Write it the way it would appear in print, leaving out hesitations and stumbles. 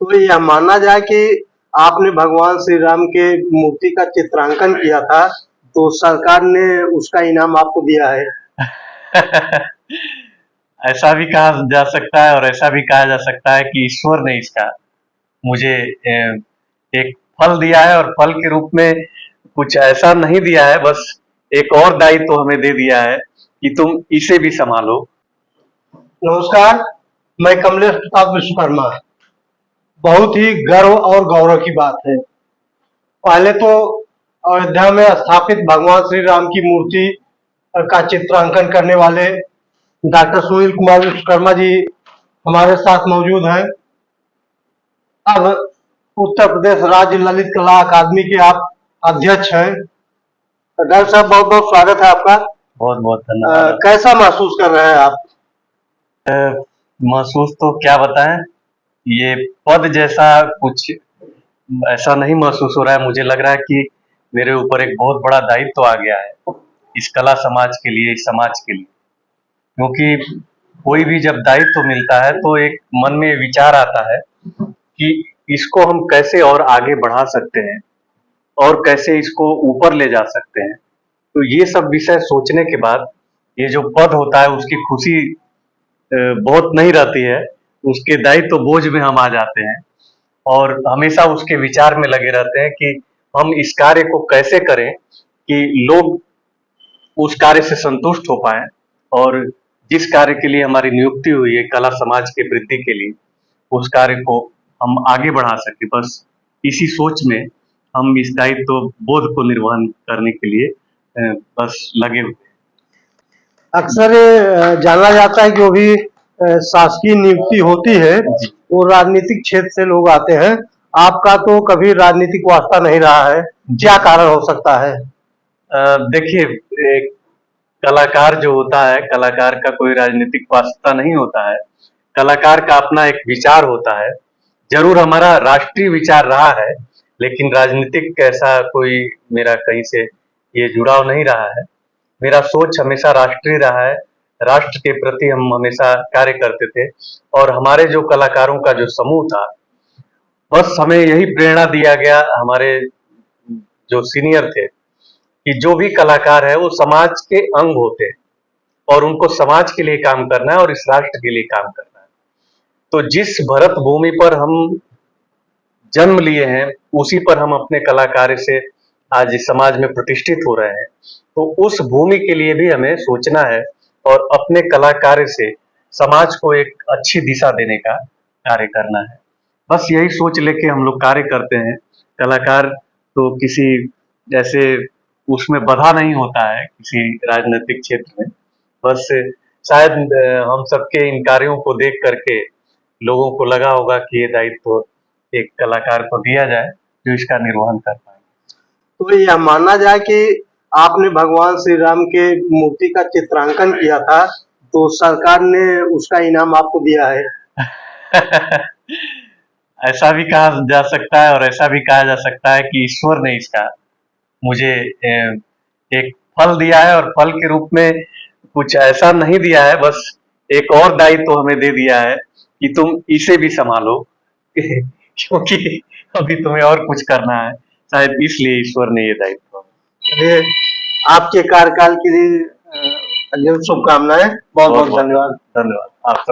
तो यह माना जाए कि आपने भगवान श्री राम के मूर्ति का चित्रांकन किया था, तो सरकार ने उसका इनाम आपको दिया है। ऐसा भी कहा जा सकता है और ऐसा भी कहा जा सकता है कि ईश्वर ने इसका मुझे एक फल दिया है, और फल के रूप में कुछ ऐसा नहीं दिया है, बस एक और दायित्व तो हमें दे दिया है कि तुम इसे भी संभालो। नमस्कार, मैं कमलेश प्रताप विश्वकर्मा। बहुत ही गर्व और गौरव की बात है। पहले तो अयोध्या में स्थापित भगवान श्री राम की मूर्ति का चित्रांकन करने वाले डॉक्टर सुनील कुमार विश्वकर्मा जी हमारे साथ मौजूद हैं। अब उत्तर प्रदेश राज्य ललित कला अकादमी के आप अध्यक्ष हैं। डॉक्टर साहब, बहुत बहुत स्वागत है आपका। बहुत बहुत धन्यवाद। कैसा महसूस कर रहे हैं आप? महसूस तो क्या बताएं, ये पद जैसा कुछ ऐसा नहीं महसूस हो रहा है। मुझे लग रहा है कि मेरे ऊपर एक बहुत बड़ा दायित्व तो आ गया है इस कला समाज के लिए, इस समाज के लिए। क्योंकि कोई भी जब दायित्व तो मिलता है तो एक मन में विचार आता है कि इसको हम कैसे और आगे बढ़ा सकते हैं और कैसे इसको ऊपर ले जा सकते हैं। तो ये सब विषय सोचने के बाद ये जो पद होता है उसकी खुशी बहुत नहीं रहती है, उसके दायित्व बोझ में हम आ जाते हैं और हमेशा उसके विचार में लगे रहते हैं कि हम इस कार्य को कैसे करें कि लोग उस कार्य से संतुष्ट हो पाए, और जिस कार्य के लिए हमारी नियुक्ति हुई है कला समाज के वृद्धि के लिए, उस कार्य को हम आगे बढ़ा सके। बस इसी सोच में हम इस दायित्व बोध को निर्वहन करने के लिए बस लगे हुए। अक्सर जाना जाता है कि वो भी शासकीय नियुक्ति होती है, वो राजनीतिक क्षेत्र से लोग आते हैं। आपका तो कभी राजनीतिक वास्ता नहीं रहा है, क्या कारण हो सकता है? देखिए, एक कलाकार जो होता है, कलाकार का कोई राजनीतिक वास्ता नहीं होता है। कलाकार का अपना एक विचार होता है। जरूर हमारा राष्ट्रीय विचार रहा है, लेकिन राजनीतिक ऐसा कोई मेरा कहीं से ये जुड़ाव नहीं रहा है। मेरा सोच हमेशा राष्ट्रीय रहा है। राष्ट्र के प्रति हम हमेशा कार्य करते थे, और हमारे जो कलाकारों का जो समूह था, बस हमें यही प्रेरणा दिया गया हमारे जो सीनियर थे कि जो भी कलाकार है वो समाज के अंग होते हैं और उनको समाज के लिए काम करना है और इस राष्ट्र के लिए काम करना है। तो जिस भरत भूमि पर हम जन्म लिए हैं, उसी पर हम अपने कलाकार से आज इस समाज में प्रतिष्ठित हो रहे हैं। तो उस भूमि के लिए भी हमें सोचना है और अपने कलाकार से समाज को एक अच्छी दिशा देने का कार्य करना है। बस यही सोच लेके हम लोग कार्य करते हैं। कलाकार तो किसी जैसे उसमें बधा नहीं होता है किसी राजनीतिक क्षेत्र में। बस शायद हम सबके इन कार्यों को देख करके लोगों को लगा होगा कि ये दायित्व एक कलाकार को दिया जाए जो इसका निर्वहन कर पाए। तो यह माना जाए कि आपने भगवान श्री राम के मूर्ति का चित्रांकन किया था, तो सरकार ने उसका इनाम आपको दिया है। ऐसा भी कहा जा सकता है और ऐसा भी कहा जा सकता है कि ईश्वर ने इसका मुझे एक फल दिया है, और फल के रूप में कुछ ऐसा नहीं दिया है, बस एक और दायित्व तो हमें दे दिया है कि तुम इसे भी संभालो। क्योंकि अभी तुम्हें और कुछ करना है, शायद इसलिए ईश्वर ने ये दायित्व। आपके कार्यकाल के लिए शुभकामनाएं। बहुत बहुत धन्यवाद। धन्यवाद आप सब।